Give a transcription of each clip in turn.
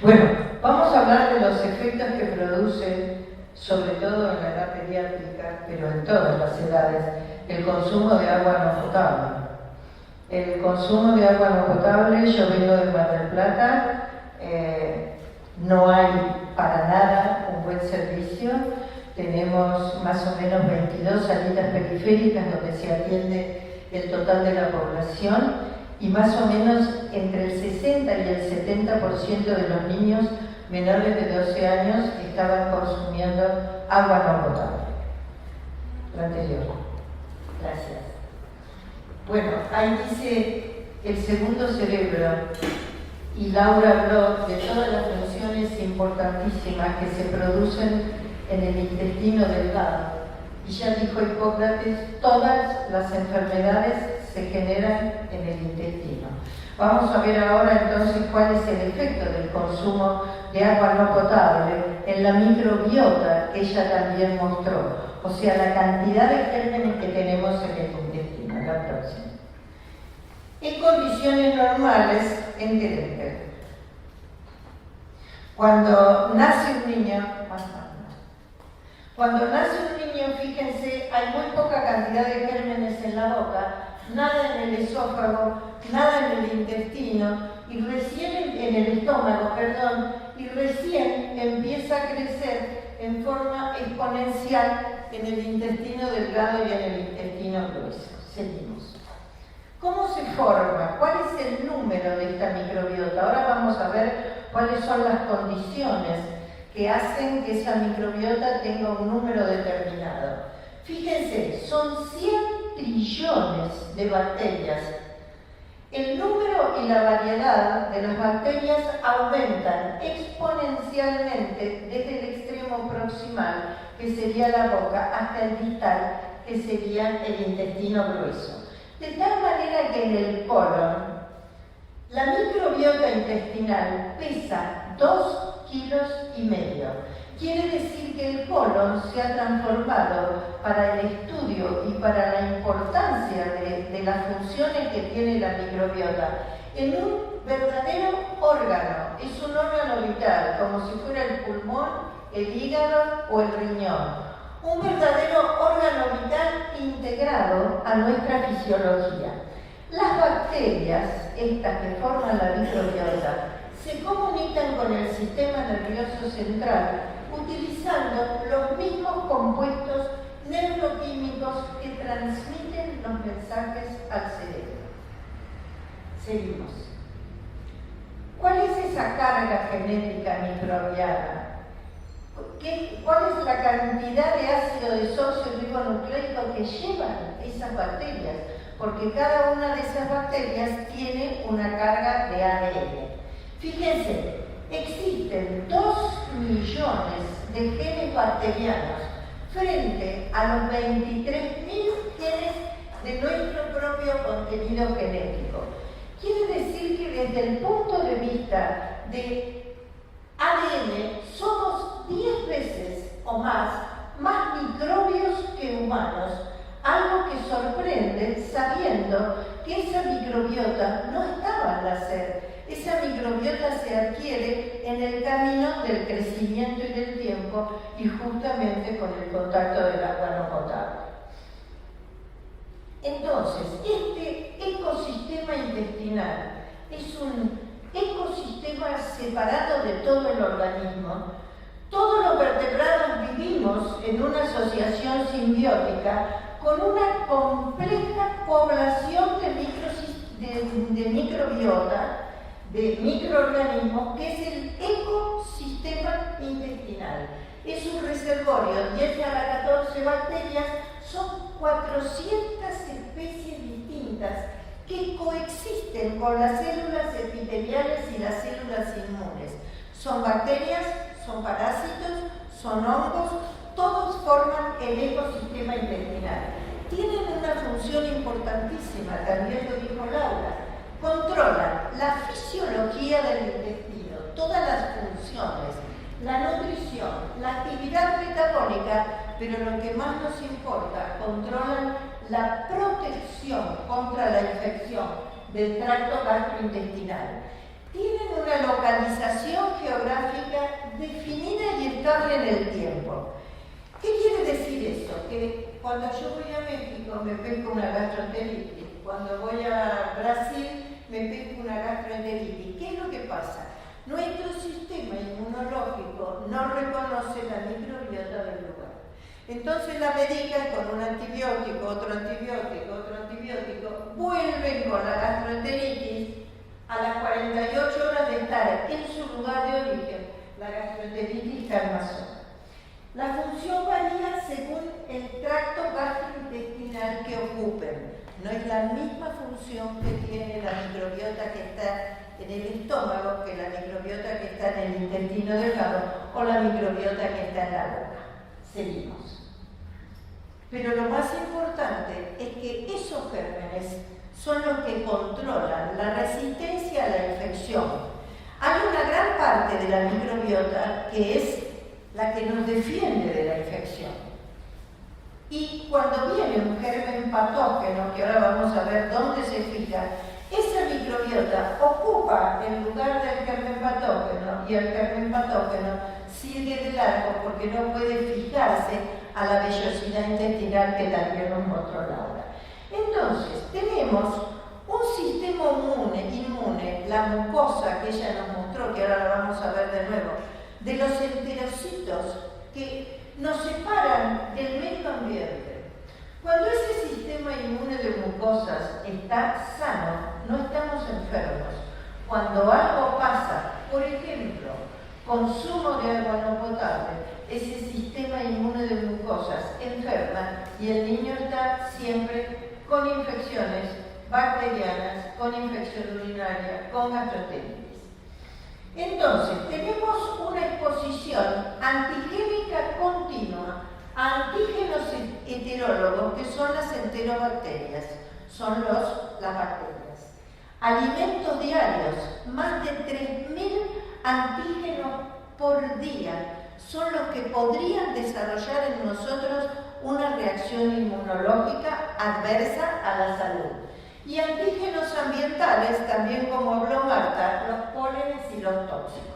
Bueno, vamos a hablar de los efectos que produce, sobre todo en la edad pediátrica, pero en todas las edades, el consumo de agua no potable. El consumo de agua no potable, yo vengo de Mar del Plata, no hay para nada un buen servicio. Tenemos más o menos 22 salitas periféricas donde se atiende el total de la población y más o menos entre el 60 y el 70% de los niños menores de 12 años estaban consumiendo agua no potable. Lo anterior. Gracias. Bueno, ahí dice el segundo cerebro y Laura habló de todas las funciones importantísimas que se producen en el intestino delgado. Y ya dijo Hipócrates, todas las enfermedades se generan en el intestino. Vamos a ver ahora entonces cuál es el efecto del consumo de agua no potable en la microbiota que ella también mostró, o sea, la cantidad de gérmenes que tenemos en el intestino. La próxima. En condiciones normales, en Gerenberg, cuando nace un niño, fíjense, hay muy poca cantidad de gérmenes en la boca, nada en el esófago, nada en el intestino, y recién en el estómago, y recién empieza a crecer en forma exponencial en el intestino delgado y en el intestino grueso. Seguimos. ¿Cómo se forma? ¿Cuál es el número de esta microbiota? Ahora vamos a ver cuáles son las condiciones que hacen que esa microbiota tenga un número determinado. Fíjense, son 100 trillones de bacterias. El número y la variedad de las bacterias aumentan exponencialmente desde el extremo proximal, que sería la boca, hasta el distal, que sería el intestino grueso. De tal manera que en el colon, la microbiota intestinal pesa 2,5 kilos. Quiere decir que el colon se ha transformado para el estudio y para la importancia de las funciones que tiene la microbiota en un verdadero órgano. Es un órgano vital, como si fuera el pulmón, el hígado o el riñón. Un verdadero órgano vital integrado a nuestra fisiología. Las bacterias, estas que forman la microbiota, se comunican con el sistema nervioso central utilizando los mismos compuestos neuroquímicos que transmiten los mensajes al cerebro. Seguimos. ¿Cuál es esa carga genética microbiana? ¿Cuál es la cantidad de ácido desoxirribonucleico que llevan esas bacterias? Porque cada una de esas bacterias tiene una carga de ADN. Fíjense, existen 2 millones de genes bacterianos frente a los 23.000 genes de nuestro propio contenido genético. Quiere decir que desde el punto de vista de ADN somos 10 veces o más microbios que humanos, algo que sorprende sabiendo que esa microbiota no estaba al nacer. Esa microbiota se adquiere en el camino del crecimiento y del tiempo y justamente con el contacto del agua no potable. Entonces, este ecosistema intestinal es un ecosistema separado de todo el organismo. Todos los vertebrados vivimos en una asociación simbiótica con una compleja población de microbiota, de microorganismos, que es el ecosistema intestinal. Es un reservorio, 10 a la 14 bacterias, son 400 especies distintas que coexisten con las células epiteliales y las células inmunes. Son bacterias, son parásitos, son hongos, todos forman el ecosistema intestinal. Tienen una función importantísima, también lo dijo Laura. Controlan la fisiología del intestino, todas las funciones, la nutrición, la actividad metabólica, pero lo que más nos importa, controlan la protección contra la infección del tracto gastrointestinal. Tienen una localización geográfica estable en el tiempo. ¿Qué quiere decir eso? Que cuando yo voy a México me pesco una gastroenteritis, cuando voy a Brasil me pesco una gastroenteritis. ¿Qué es lo que pasa? Nuestro sistema inmunológico no reconoce la microbiota del lugar. Entonces la medican con un antibiótico, otro antibiótico, otro antibiótico, vuelven con la gastroenteritis a las 48 horas de estar en su lugar de origen, la gastroenteritis germazona. La función varía según el tracto gastrointestinal que ocupen. No es la misma función que tiene la microbiota que está en el estómago que la microbiota que está en el intestino delgado o la microbiota que está en la boca. Seguimos. Pero lo más importante es que esos gérmenes son los que controlan la resistencia a la infección. Hay una gran parte de la microbiota que es la que nos defiende de la infección. Y cuando viene un germen patógeno, que ahora vamos a ver dónde se fija, esa microbiota ocupa el lugar del germen patógeno y el germen patógeno sigue de largo porque no puede fijarse a la vellosidad intestinal que también nos mostró Laura. Entonces, tenemos un sistema inmune, la mucosa que ella nos mostró, que ahora la vamos a ver de nuevo, de los enterocitos que nos separan del medio ambiente. Cuando ese sistema inmune de mucosas está sano, no estamos enfermos. Cuando algo pasa, por ejemplo, consumo de agua no potable, ese sistema inmune de mucosas enferma y el niño está siempre con infecciones bacterianas, con infección urinaria, con gastroenteritis. Entonces, tenemos una exposición antigénica continua a antígenos heterólogos, que son las enterobacterias, son las bacterias. Alimentos diarios, más de 3.000 antígenos por día, son los que podrían desarrollar en nosotros una reacción inmunológica adversa a la salud. Y antígenos ambientales, también como habló Marta, los pólenes y los tóxicos.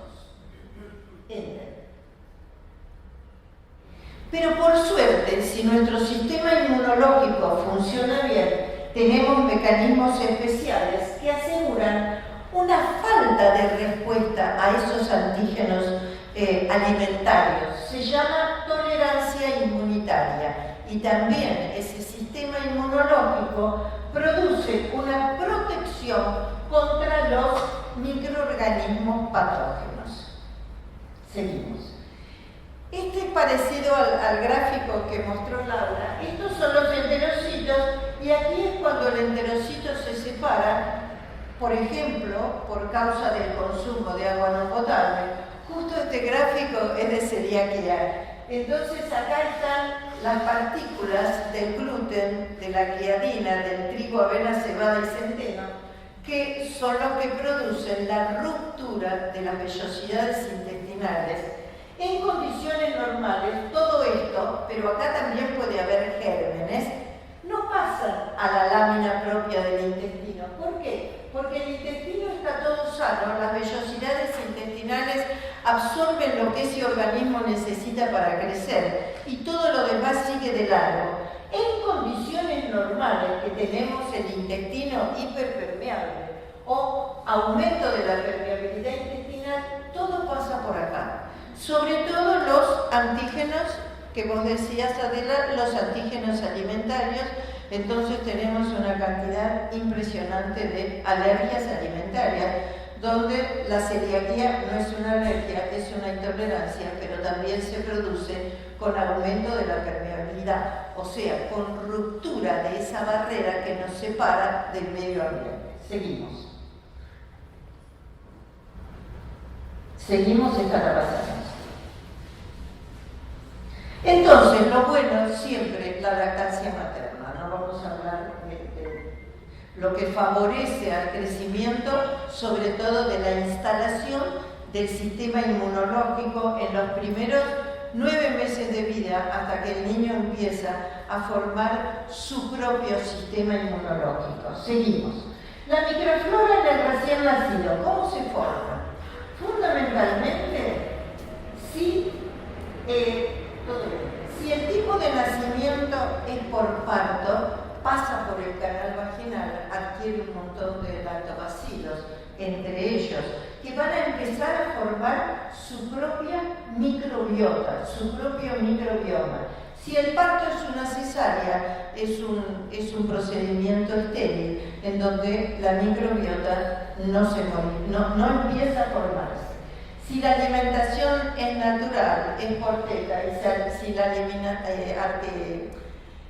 Pero por suerte, si nuestro sistema inmunológico funciona bien, tenemos mecanismos especiales que aseguran una falta de respuesta a esos antígenos alimentarios. Se llama tolerancia inmunitaria y también ese sistema inmunológico produce una protección contra los microorganismos patógenos. Seguimos. Este es parecido al gráfico que mostró Laura. Estos son los enterocitos y aquí es cuando el enterocito se separa, por ejemplo, por causa del consumo de agua no potable. Justo este gráfico es de celiaquía. Entonces acá están las partículas del gluten, de la gliadina, del trigo, avena, cebada y centeno, que son los que producen la ruptura de las vellosidades intestinales. En condiciones normales, todo esto, pero acá también puede haber gérmenes, no pasan a la lámina propia del intestino. ¿Por qué? Porque el intestino está todo sano, las vellosidades intestinales absorben lo que ese organismo necesita para crecer y todo lo demás sigue de largo. En condiciones normales que tenemos el intestino hiperpermeable o aumento de la permeabilidad intestinal, todo pasa por acá. Sobre todo los antígenos, que vos decías, Adela, los antígenos alimentarios. Entonces tenemos una cantidad impresionante de alergias alimentarias, donde la celiaquía no es una alergia, es una intolerancia, pero también se produce con aumento de la permeabilidad, o sea, con ruptura de esa barrera que nos separa del medio ambiente. Seguimos. Seguimos, esta la pasamos. Entonces, lo bueno siempre la lactancia materna, no vamos a hablar de lo que favorece al crecimiento, sobre todo de la instalación del sistema inmunológico en los primeros 9 meses de vida, hasta que el niño empieza a formar su propio sistema inmunológico. Seguimos. La microflora en el recién nacido, ¿cómo se forma? Fundamentalmente, si entre ellos, que van a empezar a formar su propia microbiota, su propio microbioma. Si el parto es una cesárea, es un procedimiento estéril en donde la microbiota no empieza a formarse. Si la alimentación es natural, es por teta, y si la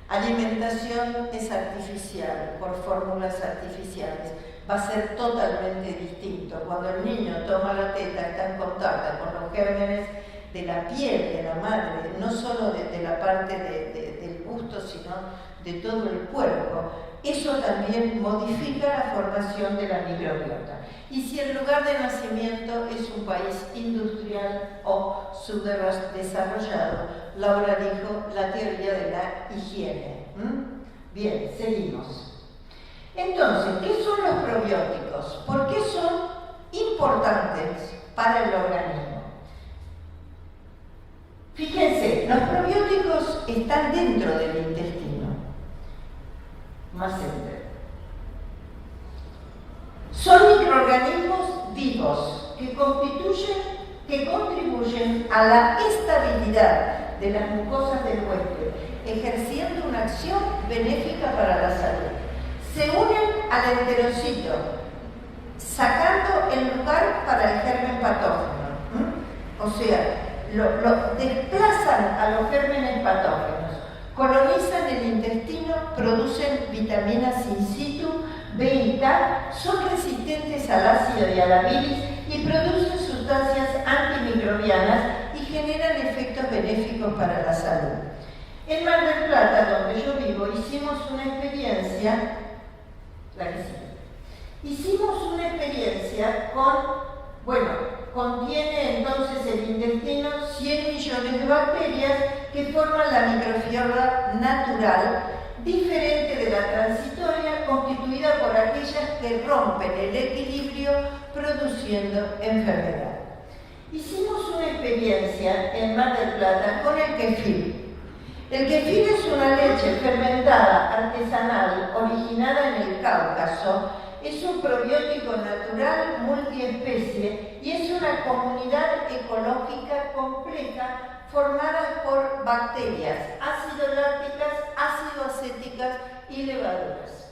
alimentación es artificial, por fórmulas artificiales, va a ser totalmente distinto. Cuando el niño toma la teta, está en contacto con los gérmenes de la piel de la madre, no solo de la parte del busto, sino de todo el cuerpo. Eso también modifica la formación de la microbiota. Y si el lugar de nacimiento es un país industrial o subdesarrollado, Laura dijo la teoría de la higiene. Bien, seguimos. Entonces, ¿qué son los probióticos? ¿Por qué son importantes para el organismo? Fíjense, los probióticos están dentro del intestino. Más simple. Son microorganismos vivos que contribuyen a la estabilidad de las mucosas del huésped, ejerciendo una acción benéfica para la salud. Se unen al enterocito, sacando el lugar para el germen patógeno. O sea, desplazan a los gérmenes patógenos, colonizan el intestino, producen vitaminas in situ, B y K, son resistentes al ácido y a la bilis y producen sustancias antimicrobianas y generan efectos benéficos para la salud. En Mar del Plata, donde yo vivo, hicimos una experiencia, contiene entonces el intestino 100 millones de bacterias que forman la microfiora natural, diferente de la transitoria, constituida por aquellas que rompen el equilibrio produciendo enfermedad. Hicimos una experiencia en Mar del Plata con el kefir. El kefir es una leche fermentada artesanal originada en el Cáucaso. Es un probiótico natural multiespecie y es una comunidad ecológica compleja formada por bacterias ácido lácticas, ácido acéticas y levaduras.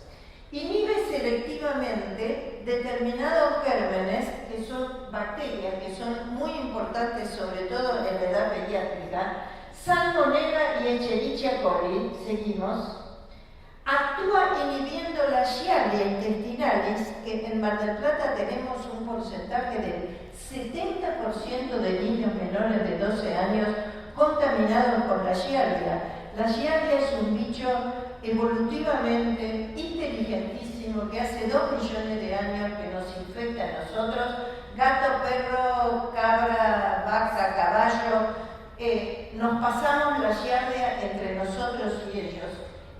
Inhibe selectivamente determinados gérmenes, que son bacterias, que son muy importantes sobre todo en la edad pediátrica, Salmonella y Escherichia coli, seguimos. Actúa inhibiendo la Giardia intestinalis, que en Mar del Plata tenemos un porcentaje del 70% de niños menores de 12 años contaminados con la Giardia. La Giardia es un bicho evolutivamente inteligentísimo que hace 2 millones de años que nos infecta a nosotros, gato, perro, cabra, vaca, caballo, nos pasamos la Giardia entre nosotros y ellos.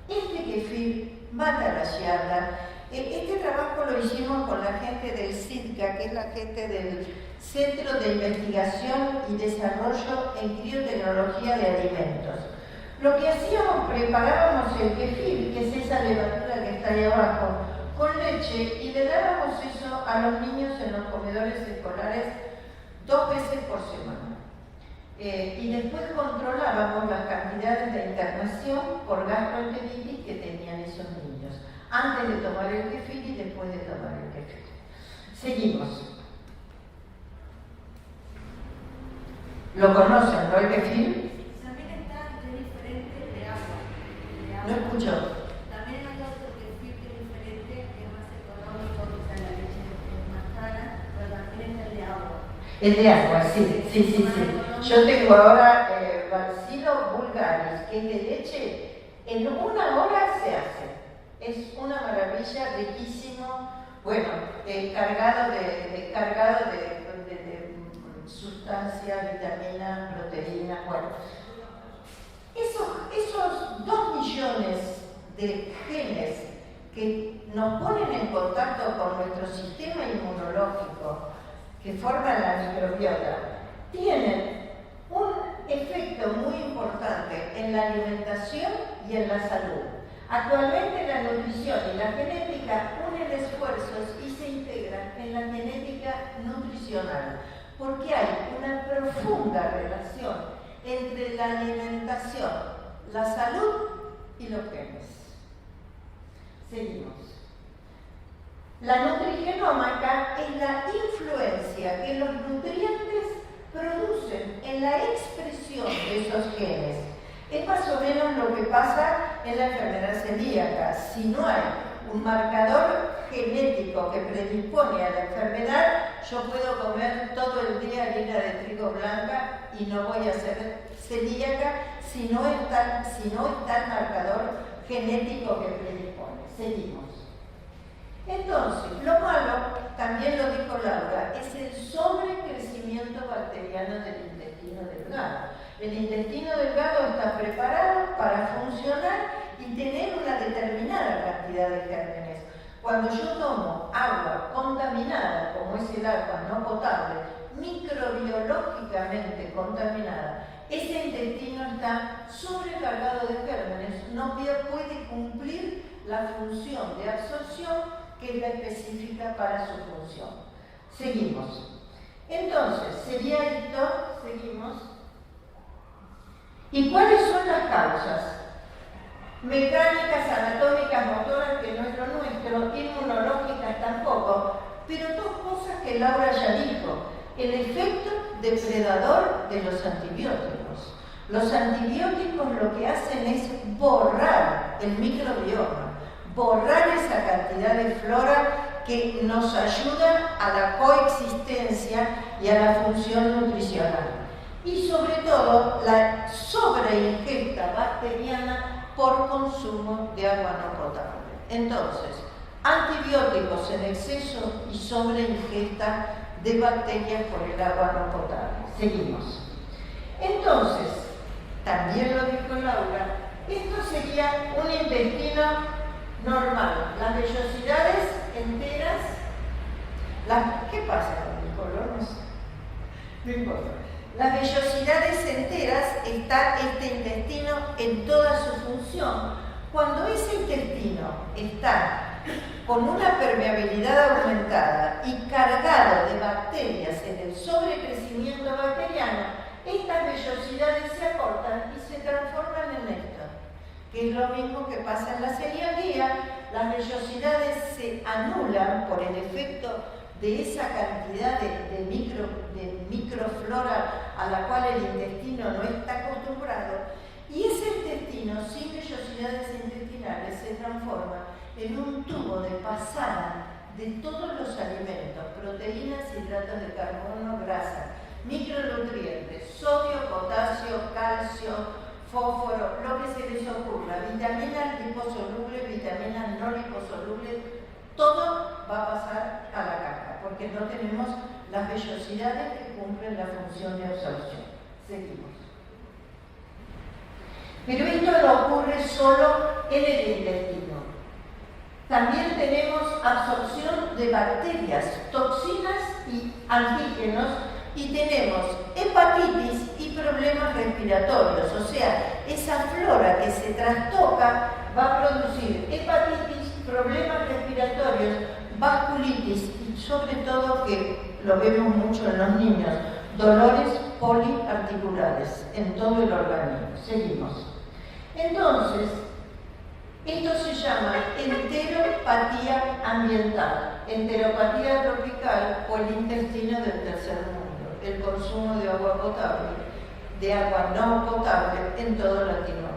Este kefir mata la Giardia. Este trabajo lo hicimos con la gente del CIDCA, que es la gente del Centro de Investigación y Desarrollo en Criotecnología de Alimentos. Lo que hacíamos, preparábamos el kefir, que es esa levadura que está ahí abajo, con leche, y le dábamos eso a los niños en los comedores escolares 2 veces por semana. Y después controlábamos las cantidades de internación por gastroenteritis que tenían esos niños, antes de tomar el kefir y después de tomar el kefir. Seguimos. ¿Lo conocen, no, el kefir? También está diferente de agua. No escucho. También hay otro kefir que es diferente, que es más económico, que está en la leche de manzana, pero también es el de agua. El de agua, sí. Yo tengo ahora Bacillus vulgaris, que es de leche, en 1 hora se hace. Es una maravilla, riquísimo, bueno, cargado de sustancias, vitaminas, proteínas, bueno. Esos 2 millones de genes que nos ponen en contacto con nuestro sistema inmunológico, que forman la microbiota, tienen un efecto muy importante en la alimentación y en la salud. Actualmente la nutrición y la genética unen esfuerzos y se integran en la genética nutricional, porque hay una profunda relación entre la alimentación, la salud y los genes. Seguimos. La nutrigenómica es la influencia que los nutrientes producen en la expresión de esos genes. Es más o menos lo que pasa en la enfermedad celíaca. Si no hay un marcador genético que predispone a la enfermedad, yo puedo comer todo el día harina de trigo blanca y no voy a ser celíaca si no está el marcador genético que predispone. Seguimos. Entonces, lo malo, también lo dijo Laura, es el sobrecrecimiento bacteriano del intestino delgado. El intestino delgado está preparado para funcionar y tener una determinada cantidad de gérmenes. Cuando yo tomo agua contaminada, como es el agua no potable, microbiológicamente contaminada, ese intestino está sobrecargado de gérmenes, no puede cumplir la función de absorción que es la específica para su función. Seguimos. Entonces, sería esto, seguimos. ¿Y cuáles son las causas? Mecánicas, anatómicas, motoras, que no es lo nuestro, inmunológicas tampoco, pero dos cosas que Laura ya dijo. El efecto depredador de los antibióticos. Los antibióticos lo que hacen es borrar el microbioma, borrar esa cantidad de flora que nos ayuda a la coexistencia y a la función nutricional. Y sobre todo la sobreingesta bacteriana por consumo de agua no potable. Entonces, antibióticos en exceso y sobreingesta de bacterias por el agua no potable. Seguimos. Entonces, también lo dijo Laura, esto sería un intestino normal. Las vellosidades enteras, ¿qué pasa con mis colonos? No importa. Las vellosidades enteras está este intestino en toda su función. Cuando ese intestino está con una permeabilidad aumentada y cargado de bacterias en el sobrecrecimiento bacteriano, estas vellosidades se acortan y se transforman en esto, que es lo mismo que pasa en la celiaquía. Las vellosidades se anulan por el efecto de esa cantidad de microflora a la cual el intestino no está acostumbrado, y ese intestino sin vellosidades intestinales se transforma en un tubo de pasada de todos los alimentos, proteínas, hidratos de carbono, grasa, micronutrientes, sodio, potasio, calcio, fósforo, lo que se les ocurra, vitaminas liposolubles, vitaminas no liposolubles, todo va a pasar a la caca, porque no tenemos las vellosidades que cumplen la función de absorción. Seguimos. Pero esto no ocurre solo en el intestino. También tenemos absorción de bacterias, toxinas y antígenos, y tenemos hepatitis y problemas respiratorios. O sea, esa flora que se trastoca va a producir hepatitis, problemas respiratorios, vasculitis y sobre todo, que lo vemos mucho en los niños, dolores poliarticulares en todo el organismo. Seguimos. Entonces, esto se llama enteropatía ambiental, enteropatía tropical o el intestino del tercer mundo, el consumo de agua potable, de agua no potable en toda Latinoamérica.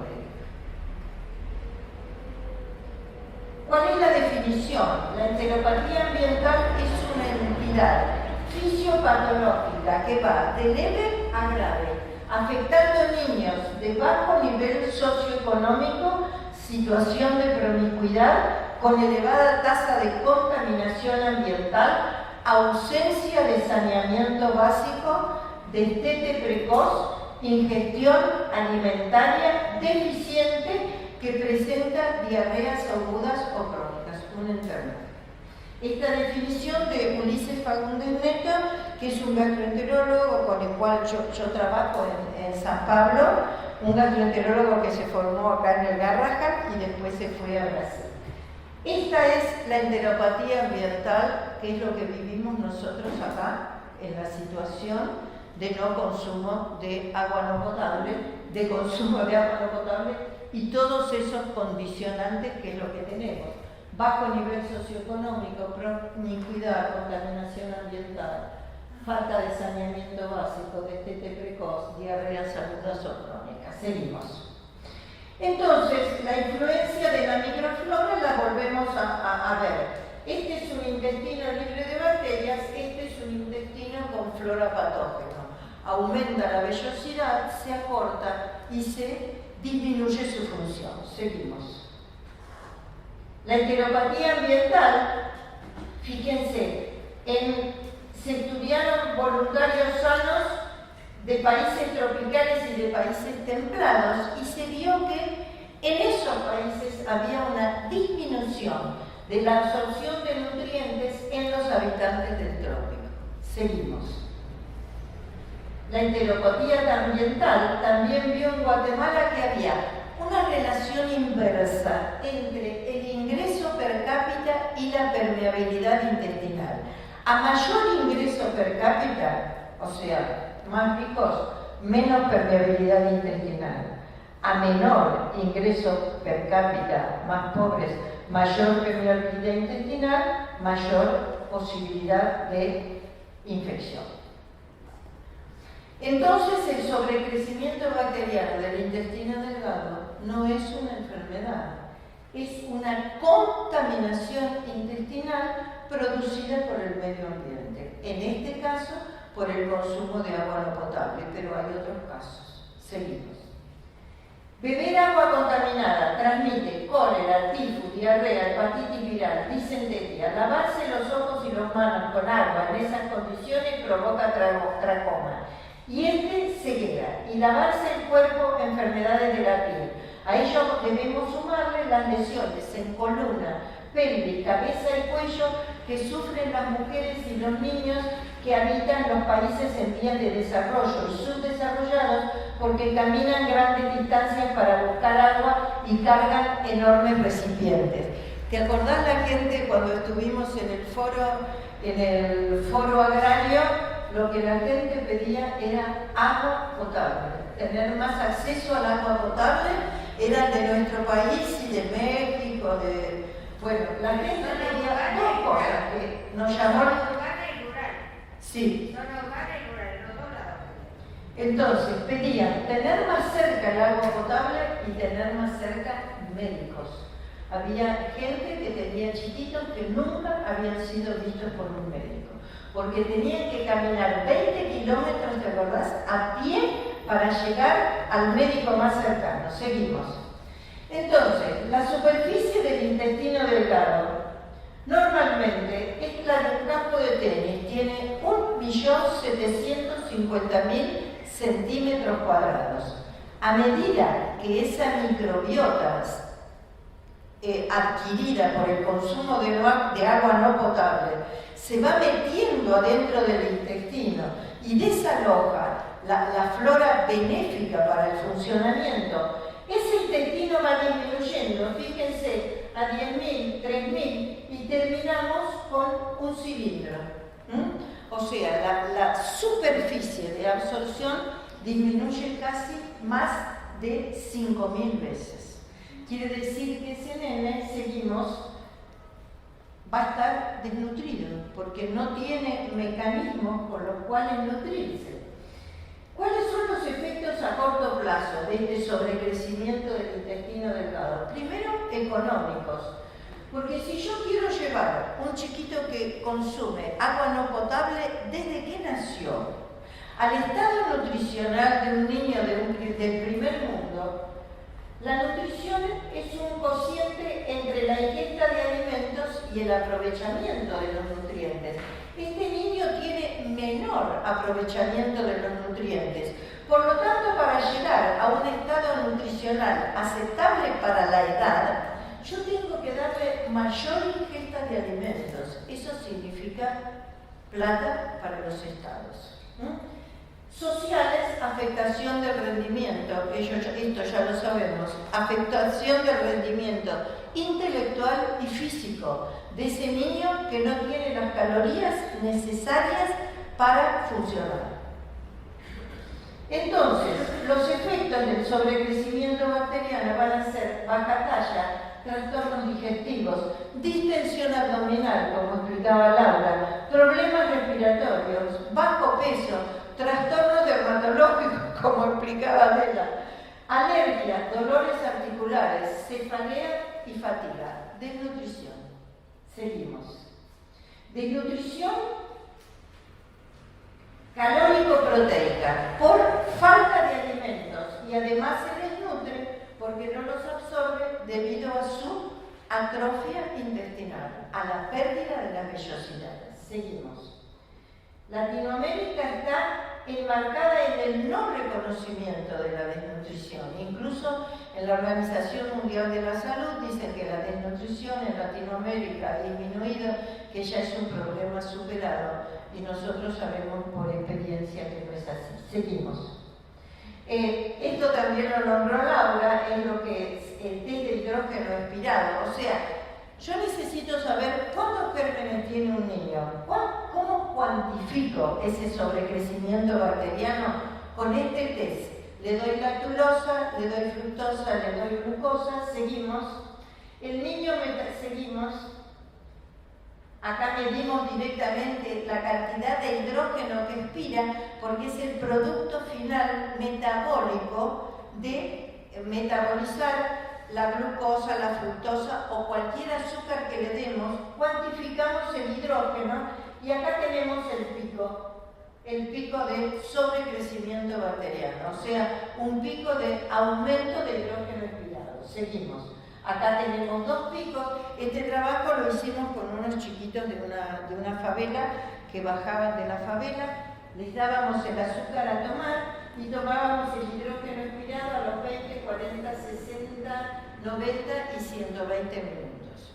¿Cuál es la definición? La enteropatía ambiental es una entidad fisiopatológica que va de leve a grave, afectando niños de bajo nivel socioeconómico, situación de promiscuidad, con elevada tasa de contaminación ambiental, ausencia de saneamiento básico, destete precoz, ingestión alimentaria deficiente que presenta diarreas agudas o crónicas, una enfermedad. Esta definición de Ulises Fagundes Neto que es un gastroenterólogo con el cual yo trabajo en San Pablo, un gastroenterólogo que se formó acá en el Garrahan y después se fue a Brasil. Esta es la enteropatía ambiental, que es lo que vivimos nosotros acá en la situación de no consumo de agua no potable, de consumo de agua no potable y todos esos condicionantes que es lo que tenemos. Bajo nivel socioeconómico, promiscuidad, contaminación ambiental, falta de saneamiento básico, destete precoz, diarreas agudas o crónicas. Seguimos. Entonces, la influencia de la microflora la volvemos a ver. Este es un intestino libre de bacterias, este es un intestino con flora patógena. Aumenta la vellosidad, se acorta y se disminuye su función. Seguimos. La enteropatía ambiental, fíjense, se estudiaron voluntarios sanos de países tropicales y de países templados y se vio que en esos países había una disminución de la absorción de nutrientes en los habitantes del trópico. Seguimos. La enteropatía ambiental también vio en Guatemala que había una relación inversa entre el ingreso per cápita y la permeabilidad intestinal. A mayor ingreso per cápita, o sea, más ricos, menos permeabilidad intestinal. A menor ingreso per cápita, más pobres, mayor permeabilidad intestinal, mayor posibilidad de infección. Entonces, el sobrecrecimiento bacteriano del intestino delgado no es una enfermedad, es una contaminación intestinal producida por el medio ambiente. En este caso, por el consumo de agua no potable, pero hay otros casos. Seguimos. Beber agua contaminada transmite cólera, tifus, diarrea, hepatitis viral, disentería. Lavarse los ojos y las manos con agua en esas condiciones provoca tracoma. Y ceguera. Y lavarse el cuerpo, enfermedades de la piel. A ello debemos sumarle las lesiones en columna, pelvis, cabeza y cuello que sufren las mujeres y los niños que habitan los países en vías de desarrollo y subdesarrollados porque caminan grandes distancias para buscar agua y cargan enormes recipientes. ¿Te acordás la gente cuando estuvimos en el foro agrario? Lo que la gente pedía era agua potable, tener más acceso al agua potable. Era de nuestro país y de México, bueno, la gente pedía dos cosas que nos llamó. Sí. Entonces, pedían tener más cerca el agua potable y tener más cerca médicos. Había gente que tenía chiquitos que nunca habían sido vistos por un médico, porque tenían que caminar 20 kilómetros, ¿te acordás?, a pie para llegar al médico más cercano. Seguimos. Entonces, la superficie del intestino delgado normalmente es la de un campo de tenis, tiene 1.750.000 centímetros cuadrados. A medida que esa microbiota adquirida por el consumo de agua no potable se va metiendo adentro del intestino y desaloja la flora benéfica para el funcionamiento, ese intestino va disminuyendo, fíjense, a 10.000, 3.000 y terminamos con un cilindro. O sea, la superficie de absorción disminuye casi más de 5.000 veces. Quiere decir que ese nene, seguimos, va a estar desnutrido porque no tiene mecanismos con los cuales nutrirse. ¿Cuáles son los efectos a corto plazo de este sobrecrecimiento del intestino delgado? Primero, económicos. Porque si yo quiero llevar un chiquito que consume agua no potable desde que nació al estado nutricional de un niño del primer mundo, la nutrición es un cociente entre la ingesta de alimentos y el aprovechamiento de los nutrientes. Este niño tiene menor aprovechamiento de los nutrientes. Por lo tanto, para llegar a un estado nutricional aceptable para la edad, yo tengo que darle mayor ingesta de alimentos. Eso significa plata para los estados. Sociales, afectación del rendimiento, esto ya lo sabemos, afectación del rendimiento intelectual y físico de ese niño que no tiene las calorías necesarias para funcionar. Entonces, los efectos del sobrecrecimiento bacteriano van a ser baja talla, trastornos digestivos, distensión abdominal, como explicaba Laura, problemas respiratorios, bajo peso, trastornos dermatológicos, como explicaba Adela, alergias, dolores articulares, cefalea y fatiga. Desnutrición. Seguimos. Desnutrición calórico-proteica por falta de alimentos y además se desnutre porque no los absorbe debido a su atrofia intestinal, a la pérdida de las vellosidades. Seguimos. Latinoamérica está enmarcada en el no reconocimiento de la desnutrición. Incluso en la Organización Mundial de la Salud dicen que la desnutrición en Latinoamérica ha disminuido, que ya es un problema superado, y nosotros sabemos por experiencia que no es así. Seguimos. Esto también lo nombró Laura, es lo que es el test de hidrógeno expirado. O sea, yo necesito saber cuántos gérmenes tiene un niño. ¿Cómo cuantifico ese sobrecrecimiento bacteriano? Con este test. Le doy lactulosa, le doy fructosa, le doy glucosa, seguimos. El niño, seguimos. Acá medimos directamente la cantidad de hidrógeno que expira porque es el producto final metabólico de metabolizar la glucosa, la fructosa o cualquier azúcar que le demos. Cuantificamos el hidrógeno y acá tenemos el pico de sobrecrecimiento bacteriano, o sea, un pico de aumento de hidrógeno expirado. Seguimos. Acá tenemos dos picos. Este trabajo lo hicimos con unos chiquitos de una favela que bajaban de la favela. Les dábamos el azúcar a tomar y tomábamos el hidrógeno expirado a los 20, 40, 60, 90 y 120 minutos.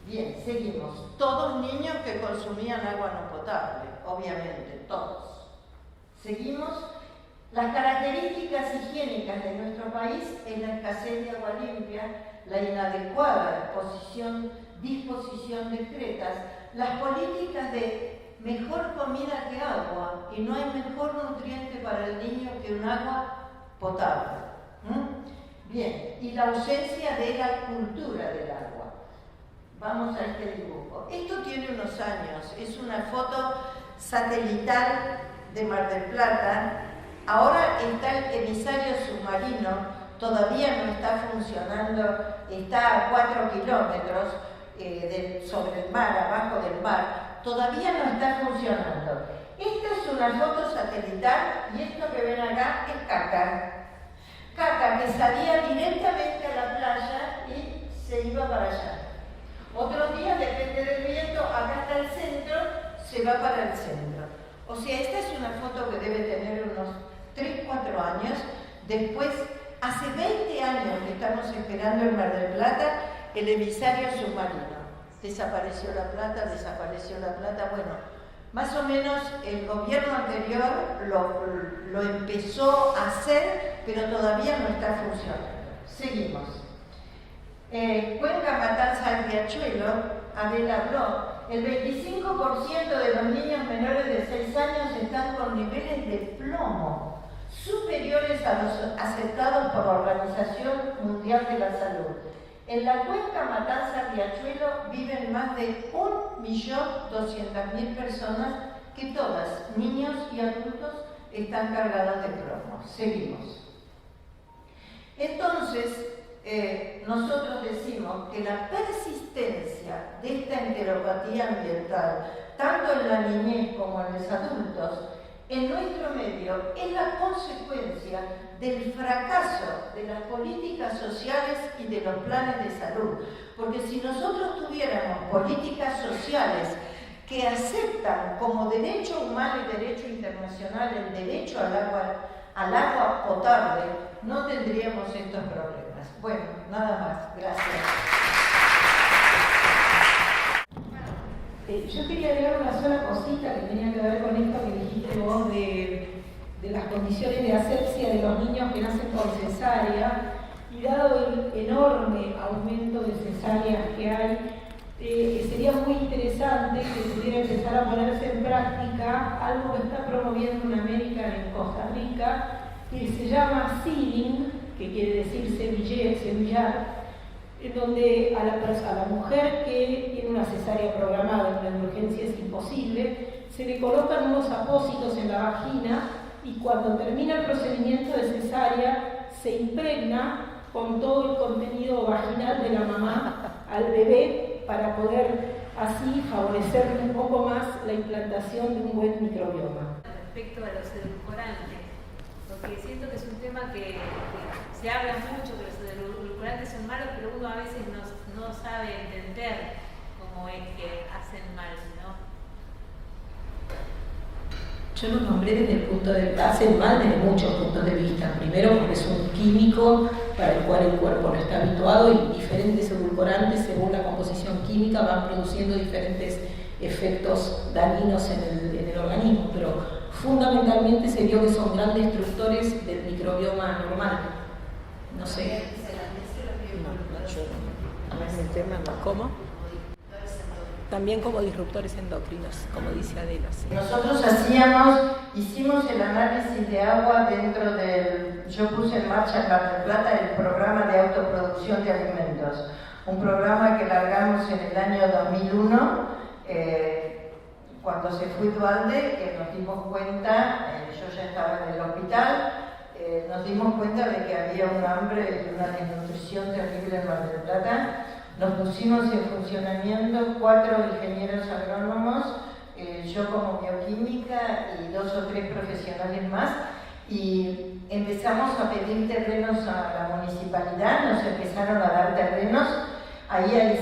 Bien, seguimos. Todos niños que consumían agua no potable, obviamente, todos. Seguimos. Las características higiénicas de nuestro país es la escasez de agua limpia, la inadecuada disposición de excretas, las políticas de mejor comida que agua, y no hay mejor nutriente para el niño que un agua potable. Bien, y la ausencia de la cultura del agua. Vamos a este dibujo. Esto tiene unos años, es una foto satelital de Mar del Plata. Ahora está el emisario submarino, todavía no está funcionando, está a 4 kilómetros sobre el mar, abajo del mar, todavía no está funcionando. Esta es una foto satelital y esto que ven acá es caca. Caca que salía directamente a la playa y se iba para allá. Otros días, depende del viento, acá está el centro, se va para el centro. O sea, esta es una foto que debe tener unos 3-4 años. Después, hace 20 años que estamos esperando en Mar del Plata el emisario submarino. Desapareció la plata. Bueno, más o menos el gobierno anterior lo empezó a hacer, pero todavía no está funcionando. Seguimos. Cuenca Matanza Riachuelo, Adela habló, el 25% de los niños menores de 6 años están con niveles de plomo superiores a los aceptados por la Organización Mundial de la Salud. En la cuenca Matanza-Riachuelo viven más de 1.200.000 personas que todas, niños y adultos, están cargados de plomo. Seguimos. Entonces, nosotros decimos que la persistencia de esta enteropatía ambiental, tanto en la niñez como en los adultos, en nuestro medio es la consecuencia del fracaso de las políticas sociales y de los planes de salud. Porque si nosotros tuviéramos políticas sociales que aceptan como derecho humano y derecho internacional el derecho al agua potable, no tendríamos estos problemas. Bueno, nada más. Gracias. Yo quería agregar una sola cosita que tenía que ver con esto que dijiste vos de las condiciones de asepsia de los niños que nacen por cesárea, y dado el enorme aumento de cesáreas que hay, sería muy interesante que pudiera empezar a ponerse en práctica algo que está promoviendo una médica en Costa Rica, que se llama seeding, que quiere decir semillar, en donde a la mujer que tiene una cesárea programada, una emergencia es imposible, se le colocan unos apósitos en la vagina y cuando termina el procedimiento de cesárea se impregna con todo el contenido vaginal de la mamá al bebé para poder así favorecer un poco más la implantación de un buen microbioma. Respecto a los edulcorantes, porque siento que es un tema que se habla mucho, que los edulcorantes son malos, pero uno a veces no sabe entender cómo es que hacen mal, ¿no? Yo lo nombré desde el punto de vista, hacen mal desde muchos puntos de vista. Primero porque es un químico para el cual el cuerpo no está habituado y diferentes edulcorantes, según la composición química, van produciendo diferentes efectos dañinos en el organismo, pero fundamentalmente se vio que son grandes destructores del microbioma normal. No sé. No es mi tema, ¿no? ¿Cómo? También como disruptores endocrinos, como dice Adela. Sí. Nosotros hicimos el análisis de agua dentro del, yo puse en marcha en Mar del Plata el programa de autoproducción de alimentos, un programa que largamos en el año 2001, cuando se fue Dualde, que nos dimos cuenta, yo ya estaba en el hospital, nos dimos cuenta de que había un hambre y una desnutrición terrible en Mar del Plata. Nos pusimos en funcionamiento 4 ingenieros agrónomos, yo como bioquímica y 2 o 3 profesionales más, y empezamos a pedir terrenos a la municipalidad, nos empezaron a dar terrenos, ahí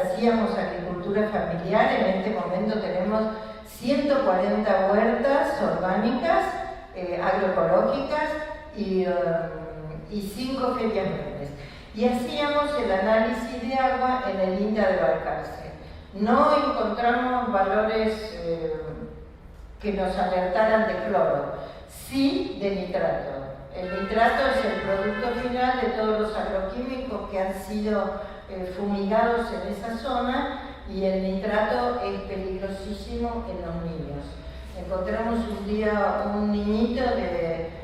hacíamos agricultura familiar, en este momento tenemos 140 huertas orgánicas, agroecológicas y 5 ferias verdes. Y hacíamos el análisis de agua en el INTA de Balcarce. No encontramos valores que nos alertaran de cloro, sí de nitrato. El nitrato es el producto final de todos los agroquímicos que han sido fumigados en esa zona, y el nitrato es peligrosísimo en los niños. Encontramos un día un niñito de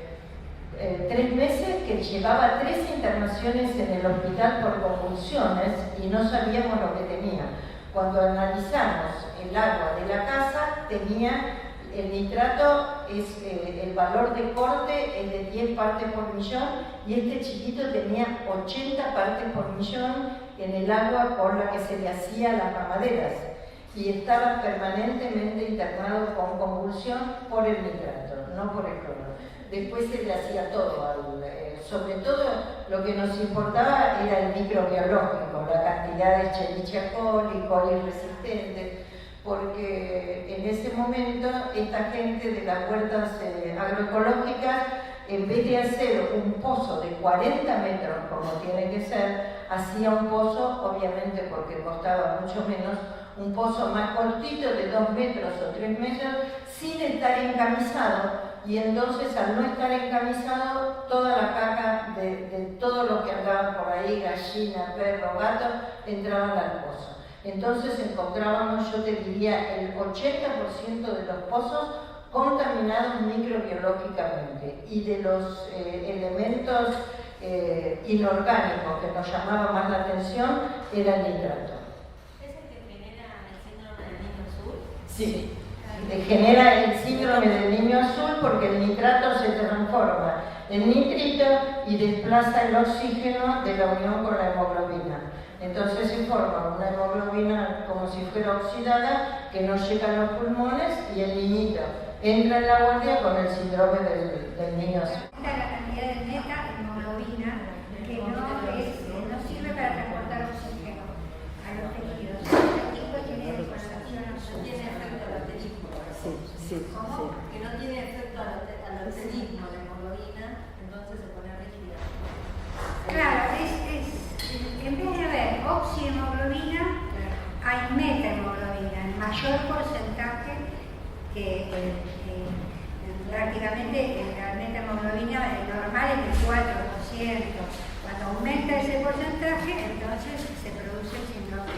3 meses que llevaba 3 internaciones en el hospital por convulsiones y no sabíamos lo que tenía. Cuando analizamos el agua de la casa, tenía el nitrato, el valor de corte es de 10 partes por millón, y este chiquito tenía 80 partes por millón en el agua por la que se le hacía las mamaderas, y estaba permanentemente internado con convulsión por el nitrato, no por el cloro. Después se le hacía todo, sobre todo lo que nos importaba era el microbiológico, la cantidad de Escherichia coli, coli resistentes, porque en ese momento esta gente de las huertas agroecológicas, en vez de hacer un pozo de 40 metros como tiene que ser, hacía un pozo, obviamente porque costaba mucho menos, un pozo más cortito de 2 metros o 3 metros, sin estar encamisado. Y entonces, al no estar encamisado, toda la caca de todo lo que andaban por ahí, gallina, perro, gato, entraban al pozo. Entonces encontrábamos, yo te diría, el 80% de los pozos contaminados microbiológicamente, y de los elementos inorgánicos que nos llamaban más la atención era el nitrato. ¿Es el que genera el síndrome del niño azul? Sí. Genera el síndrome del niño azul porque el nitrato se transforma en nitrito y desplaza el oxígeno de la unión con la hemoglobina. Entonces se forma una hemoglobina como si fuera oxidada que no llega a los pulmones, y el niñito entra en la guardia con el síndrome del niño azul. La cantidad de meta-hemoglobina que no sirve para transportar oxígeno a los tejidos. El tipo tiene descoloración No tiene efecto al organismo. ¿Cómo? Que no tiene efecto al organismo la hemoglobina, entonces se pone rígida. Claro, en vez de haber oxihemoglobina, hay metahemoglobina, mayor porcentaje que prácticamente realmente hemoglobina normal es del 4%. Cuando aumenta ese porcentaje, entonces se produce el síndrome,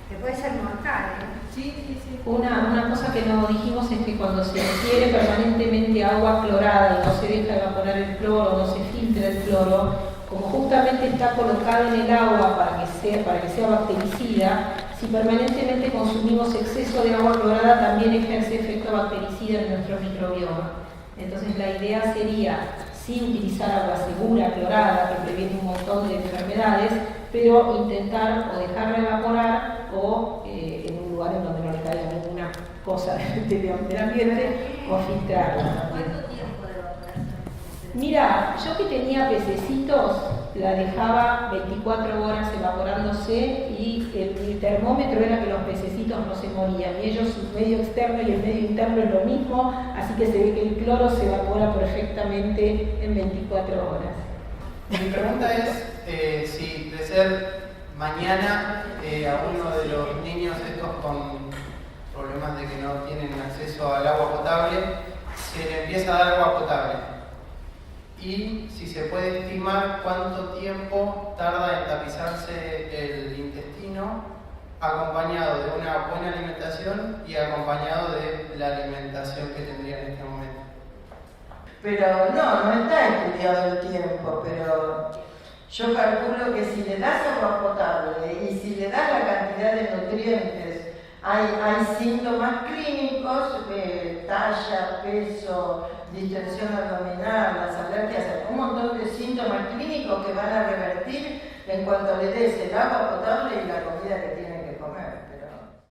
que puede ser mortal. Sí. Una cosa que no dijimos es que cuando se ingiere permanentemente agua clorada y no se deja evaporar el cloro, no se filtra el cloro, como justamente está colocado en el agua para que sea bactericida, si permanentemente consumimos exceso de agua clorada también ejerce efecto bactericida en nuestro microbioma. Entonces la idea sería sí utilizar agua segura, clorada, que previene un montón de enfermedades, pero intentar o dejarla evaporar o en un lugar en donde no le caiga ninguna cosa del ambiente o filtrarla. ¿Cuánto tiempo de evaporación? Mira, yo que tenía pececitos, la dejaba 24 horas evaporándose y el termómetro era que los pececitos no se morían. Y ellos, su medio externo y el medio interno es lo mismo, así que se ve que el cloro se evapora perfectamente en 24 horas. Mi pregunta es si de ser mañana a uno de los niños estos con problemas de que no tienen acceso al agua potable, se le empieza a dar agua potable. Y si se puede estimar cuánto tiempo tarda en tapizarse el intestino, acompañado de una buena alimentación y acompañado de la alimentación que tendría en este momento. Pero no está estudiado el tiempo, pero yo calculo que si le das agua potable y si le das la cantidad de nutrientes, hay síntomas clínicos, talla, peso, distensión abdominal, las alergias, un montón de síntomas clínicos que van a revertir en cuanto le des el agua potable y la comida que tiene